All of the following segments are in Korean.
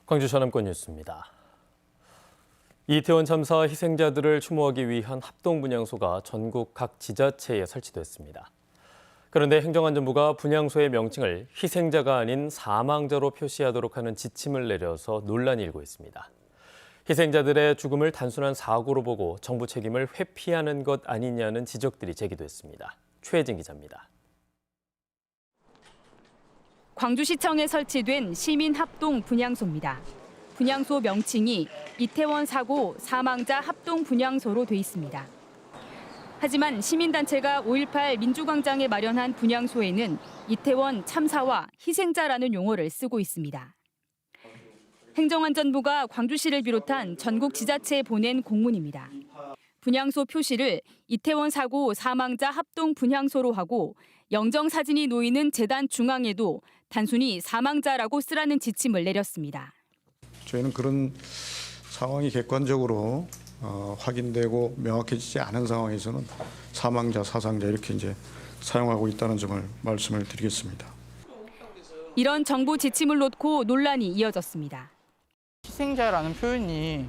광주 전남권 뉴스입니다. 이태원 참사 희생자들을 추모하기 위한 합동분향소가 전국 각 지자체에 설치됐습니다. 그런데 행정안전부가 분향소의 명칭을 희생자가 아닌 사망자로 표시하도록 하는 지침을 내려서 논란이 일고 있습니다. 희생자들의 죽음을 단순한 사고로 보고 정부 책임을 회피하는 것 아니냐는 지적들이 제기됐습니다. 최혜진 기자입니다. 광주시청에 설치된 시민합동 분향소입니다. 분향소 명칭이 이태원 사고 사망자 합동 분향소로 돼 있습니다. 하지만 시민단체가 5.18 민주광장에 마련한 분향소에는 이태원 참사와 희생자라는 용어를 쓰고 있습니다. 행정안전부가 광주시를 비롯한 전국 지자체에 보낸 공문입니다. 분향소 표시를 이태원 사고 사망자 합동 분향소로 하고 영정사진이 놓이는 재단 중앙에도 단순히 사망자라고 쓰라는 지침을 내렸습니다. 저희는 그런 상황이 객관적으로 확인되고 명확해지지 않은 상황에서는 사망자, 사상자 이렇게 이제 사용하고 있다는 점을 말씀을 드리겠습니다. 이런 정부 지침을 놓고 논란이 이어졌습니다. 희생자라는 표현이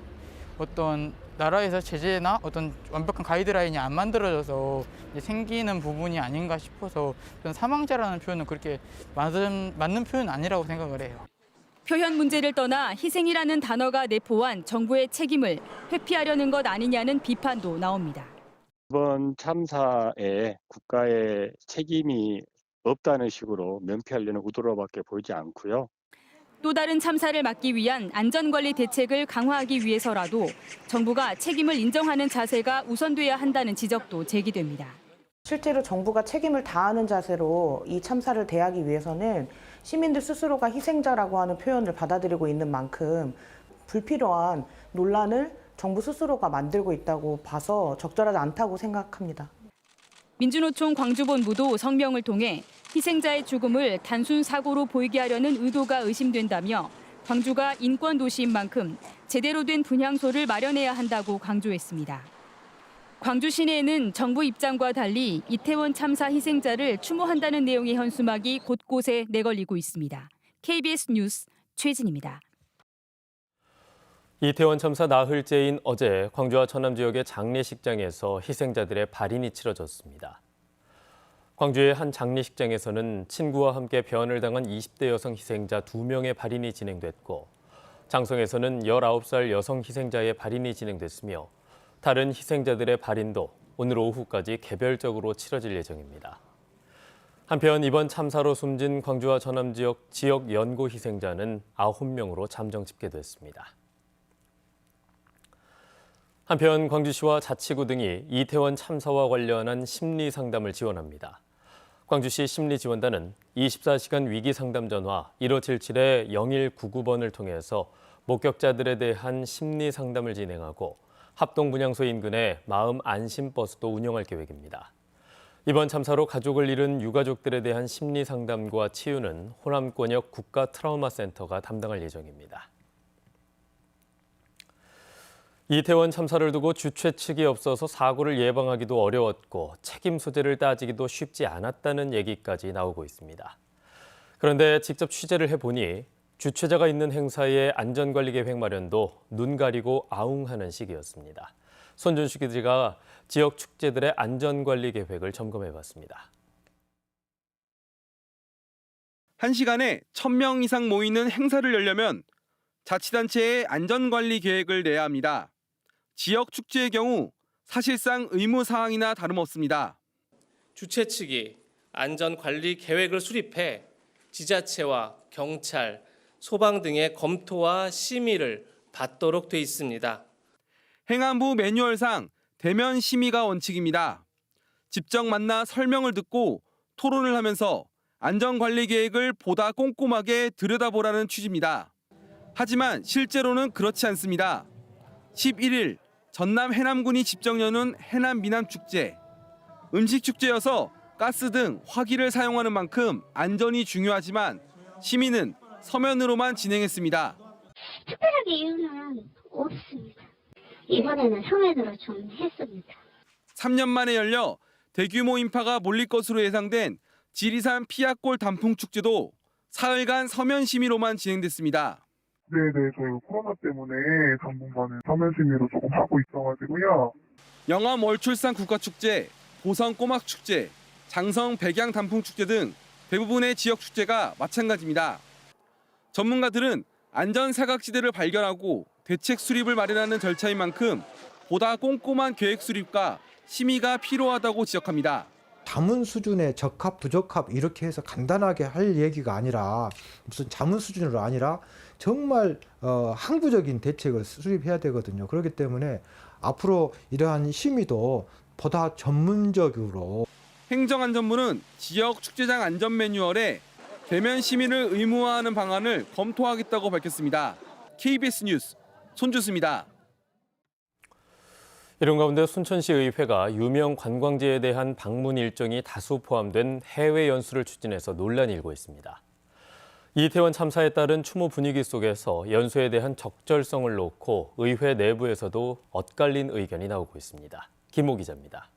어떤 나라에서 제재나 어떤 완벽한 가이드라인이 안 만들어져서 생기는 부분이 아닌가 싶어서 저는 사망자라는 표현은 그렇게 맞는 표현은 아니라고 생각을 해요. 표현 문제를 떠나 희생이라는 단어가 내포한 정부의 책임을 회피하려는 것 아니냐는 비판도 나옵니다. 이번 참사에 국가의 책임이 없다는 식으로 명피하려는 의도로밖에 보이지 않고요. 또 다른 참사를 막기 위한 안전관리 대책을 강화하기 위해서라도 정부가 책임을 인정하는 자세가 우선돼야 한다는 지적도 제기됩니다. 실제로 정부가 책임을 다하는 자세로 이 참사를 대하기 위해서는 시민들 스스로가 희생자라고 하는 표현을 받아들이고 있는 만큼 불필요한 논란을 정부 스스로가 만들고 있다고 봐서 적절하지 않다고 생각합니다. 민주노총 광주본부도 성명을 통해 희생자의 죽음을 단순 사고로 보이게 하려는 의도가 의심된다며 광주가 인권 도시인 만큼 제대로 된 분향소를 마련해야 한다고 강조했습니다. 광주 시내에는 정부 입장과 달리 이태원 참사 희생자를 추모한다는 내용의 현수막이 곳곳에 내걸리고 있습니다. KBS 뉴스 최진입니다. 이태원 참사 나흘째인 어제 광주와 전남 지역의 장례식장에서 희생자들의 발인이 치러졌습니다. 광주의 한 장례식장에서는 친구와 함께 변을 당한 20대 여성 희생자 2명의 발인이 진행됐고 장성에서는 19살 여성 희생자의 발인이 진행됐으며 다른 희생자들의 발인도 오늘 오후까지 개별적으로 치러질 예정입니다. 한편 이번 참사로 숨진 광주와 전남 지역 연고 희생자는 9명으로 잠정 집계됐습니다. 한편 광주시와 자치구 등이 이태원 참사와 관련한 심리 상담을 지원합니다. 광주시 심리지원단은 24시간 위기상담 전화 1577-0199번을 통해서 목격자들에 대한 심리 상담을 진행하고 합동분향소 인근에 마음 안심버스도 운영할 계획입니다. 이번 참사로 가족을 잃은 유가족들에 대한 심리 상담과 치유는 호남권역 국가트라우마센터가 담당할 예정입니다. 이태원 참사를 두고 주최 측이 없어서 사고를 예방하기도 어려웠고 책임 소재를 따지기도 쉽지 않았다는 얘기까지 나오고 있습니다. 그런데 직접 취재를 해보니 주최자가 있는 행사의 안전관리 계획 마련도 눈 가리고 아웅하는 시기였습니다. 손준수 기자가 지역 축제들의 안전관리 계획을 점검해봤습니다. 1시간에 1,000명 이상 모이는 행사를 열려면 자치단체의 안전관리 계획을 내야 합니다. 지역 축제의 경우 사실상 의무 사항이나 다름없습니다. 주최 측이 안전관리 계획을 수립해 지자체와 경찰, 소방 등의 검토와 심의를 받도록 돼 있습니다. 행안부 매뉴얼상 대면 심의가 원칙입니다. 직접 만나 설명을 듣고 토론을 하면서 안전관리 계획을 보다 꼼꼼하게 들여다보라는 취지입니다. 하지만 실제로는 그렇지 않습니다. 11일 전남 해남군이 집정 여는 해남 미남축제. 음식축제여서 가스 등 화기를 사용하는 만큼 안전이 중요하지만 시민은 서면으로만 진행했습니다. 특별하게 이유는 없습니다. 이번에는 서면으로 좀 했습니다. 3년 만에 열려 대규모 인파가 몰릴 것으로 예상된 지리산 피아골 단풍축제도 사흘간 서면 심의로만 진행됐습니다. 네네, 저희 코로나 때문에 당분간은 서면 심의로 조금 하고 있어가지고요. 영암 월출산 국가축제, 보성 꼬막축제, 장성 백양 단풍축제 등 대부분의 지역 축제가 마찬가지입니다. 전문가들은 안전 사각지대를 발견하고 대책 수립을 마련하는 절차인 만큼 보다 꼼꼼한 계획 수립과 심의가 필요하다고 지적합니다. 자문 수준의 적합, 부적합 이렇게 해서 간단하게 할 얘기가 아니라 무슨 자문 수준으로 아니라 정말 항구적인 대책을 수립해야 되거든요. 그렇기 때문에 앞으로 이러한 심의도 보다 전문적으로 행정안전부는 지역 축제장 안전 매뉴얼에 대면 심의를 의무화하는 방안을 검토하겠다고 밝혔습니다. KBS 뉴스 손주수입니다. 이런 가운데 순천시 의회가 유명 관광지에 대한 방문 일정이 다수 포함된 해외 연수를 추진해서 논란이 일고 있습니다. 이태원 참사에 따른 추모 분위기 속에서 연수에 대한 적절성을 놓고 의회 내부에서도 엇갈린 의견이 나오고 있습니다. 김호 기자입니다.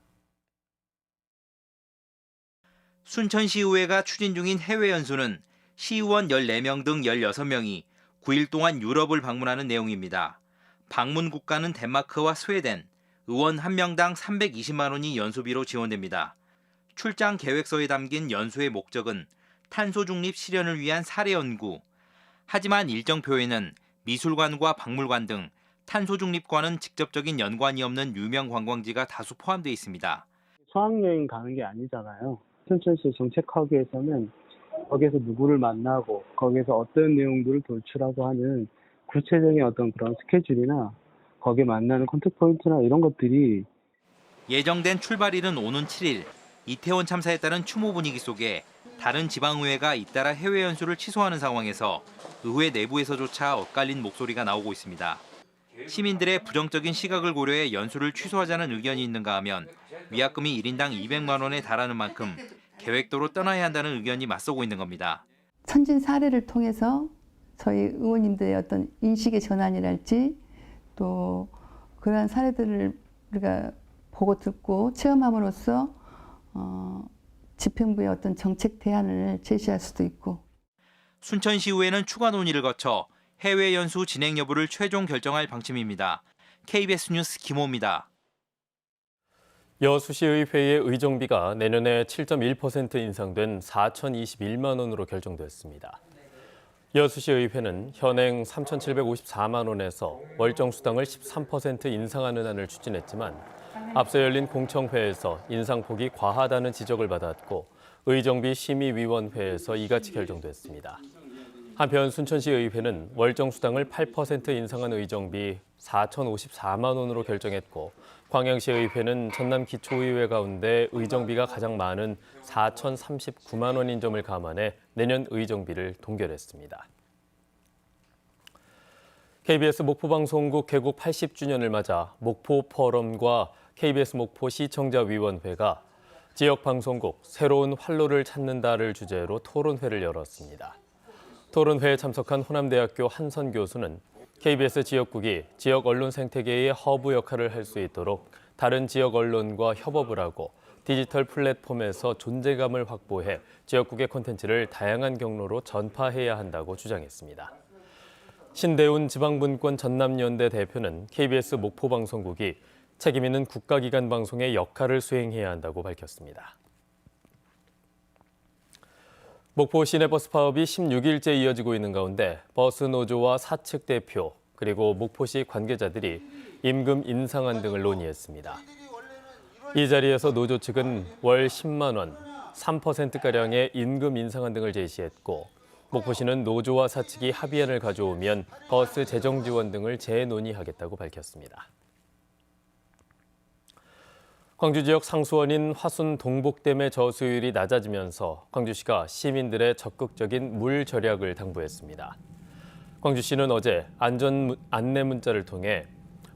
순천시의회가 추진 중인 해외 연수는 시의원 14명 등 16명이 9일 동안 유럽을 방문하는 내용입니다. 방문 국가는 덴마크와 스웨덴, 의원 1명당 320만 원이 연수비로 지원됩니다. 출장 계획서에 담긴 연수의 목적은 탄소 중립 실현을 위한 사례 연구. 하지만 일정표에는 미술관과 박물관 등 탄소 중립과는 직접적인 연관이 없는 유명 관광지가 다수 포함되어 있습니다. 수학여행 가는 게 아니잖아요. 순천시 정책하기 위해서는 거기에서 누구를 만나고 거기에서 어떤 내용들을 돌출하고 하는 구체적인 어떤 그런 스케줄이나 거기에 만나는 컨택 포인트나 이런 것들이 예정된 출발일은 오는 7일. 이태원 참사에 따른 추모 분위기 속에 다른 지방의회가 잇따라 해외 연수를 취소하는 상황에서 의회 내부에서조차 엇갈린 목소리가 나오고 있습니다. 시민들의 부정적인 시각을 고려해 연수를 취소하자는 의견이 있는가 하면 위약금이 1인당 200만 원에 달하는 만큼 계획도로 떠나야 한다는 의견이 맞서고 있는 겁니다. 선진 사례를 통해서 저희 의원님들의 어떤 인식의 전환이랄지 또 그러한 사례들을 우리가 보고 듣고 체험함으로써 집행부의 어떤 정책 대안을 제시할 수도 있고. 순천시의회는 추가 논의를 거쳐 해외 연수 진행 여부를 최종 결정할 방침입니다. KBS 뉴스 김호입니다. 여수시의회의 의정비가 내년에 7.1% 인상된 4,021만 원으로 결정됐습니다. 여수시의회는 현행 3,754만 원에서 월정 수당을 13% 인상하는 안을 추진했지만 앞서 열린 공청회에서 인상폭이 과하다는 지적을 받았고 의정비 심의위원회에서 이같이 결정됐습니다. 한편 순천시의회는 월정 수당을 8% 인상한 의정비 4,054만 원으로 결정했고 광양시의회는 전남 기초의회 가운데 의정비가 가장 많은 4,039만 원인 점을 감안해 내년 의정비를 동결했습니다. KBS 목포방송국 개국 80주년을 맞아 목포 포럼과 KBS 목포 시청자위원회가 지역방송국 새로운 활로를 찾는다를 주제로 토론회를 열었습니다. 토론회에 참석한 호남대학교 한선 교수는 KBS 지역국이 지역 언론 생태계의 허브 역할을 할 수 있도록 다른 지역 언론과 협업을 하고 디지털 플랫폼에서 존재감을 확보해 지역국의 콘텐츠를 다양한 경로로 전파해야 한다고 주장했습니다. 신대훈 지방분권 전남연대 대표는 KBS 목포방송국이 책임 있는 국가기관 방송의 역할을 수행해야 한다고 밝혔습니다. 목포 시내버스 파업이 16일째 이어지고 있는 가운데 버스 노조와 사측 대표 그리고 목포시 관계자들이 임금 인상안 등을 논의했습니다. 이 자리에서 노조 측은 월 10만 원, 3%가량의 임금 인상안 등을 제시했고 목포시는 노조와 사측이 합의안을 가져오면 버스 재정 지원 등을 재논의하겠다고 밝혔습니다. 광주 지역 상수원인 화순 동복댐의 저수율이 낮아지면서 광주시가 시민들의 적극적인 물 절약을 당부했습니다. 광주시는 어제 안전 안내 문자를 통해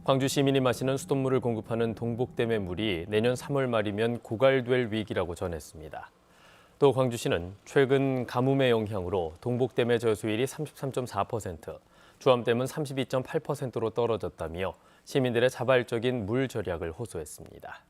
광주 시민이 마시는 수돗물을 공급하는 동복댐의 물이 내년 3월 말이면 고갈될 위기라고 전했습니다. 또 광주시는 최근 가뭄의 영향으로 동복댐의 저수율이 33.4%, 주암댐은 32.8%로 떨어졌다며 시민들의 자발적인 물 절약을 호소했습니다.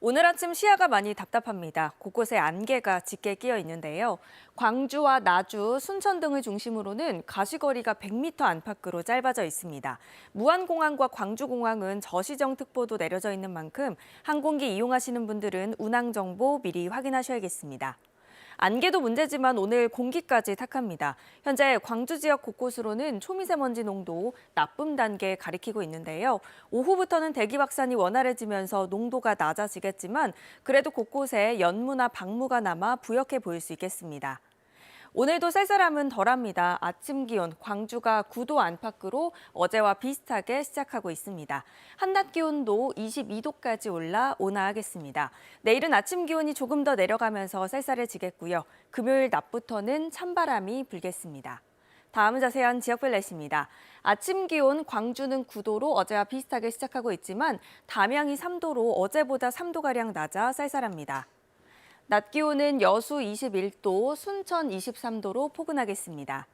오늘 아침 시야가 많이 답답합니다. 곳곳에 안개가 짙게 끼어 있는데요. 광주와 나주, 순천 등을 중심으로는 가시거리가 100m 안팎으로 짧아져 있습니다. 무안공항과 광주공항은 저시정특보도 내려져 있는 만큼 항공기 이용하시는 분들은 운항 정보 미리 확인하셔야겠습니다. 안개도 문제지만 오늘 공기까지 탁합니다. 현재 광주 지역 곳곳으로는 초미세먼지 농도 나쁨 단계에 가리키고 있는데요. 오후부터는 대기 확산이 원활해지면서 농도가 낮아지겠지만 그래도 곳곳에 연무나 방무가 남아 부역해 보일 수 있겠습니다. 오늘도 쌀쌀함은 덜합니다. 아침 기온 광주가 9도 안팎으로 어제와 비슷하게 시작하고 있습니다. 한낮 기온도 22도까지 올라 온화하겠습니다. 내일은 아침 기온이 조금 더 내려가면서 쌀쌀해지겠고요. 금요일 낮부터는 찬바람이 불겠습니다. 다음은 자세한 지역별 날씨입니다. 아침 기온 광주는 9도로 어제와 비슷하게 시작하고 있지만 담양이 3도로 어제보다 3도가량 낮아 쌀쌀합니다. 낮 기온은 여수 21도, 순천 23도로 포근하겠습니다.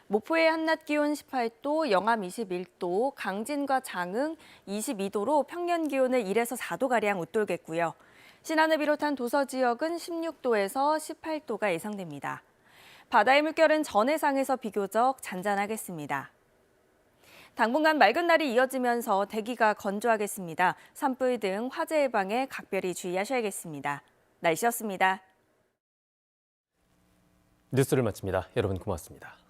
목포의 한낮 기온 18도, 영암 21도, 강진과 장흥 22도로 평년 기온을 1에서 4도가량 웃돌겠고요. 신안을 비롯한 도서 지역은 16도에서 18도가 예상됩니다. 바다의 물결은 전해상에서 비교적 잔잔하겠습니다. 당분간 맑은 날이 이어지면서 대기가 건조하겠습니다. 산불 등 화재 예방에 각별히 주의하셔야겠습니다. 날씨였습니다. 뉴스를 마칩니다. 여러분 고맙습니다.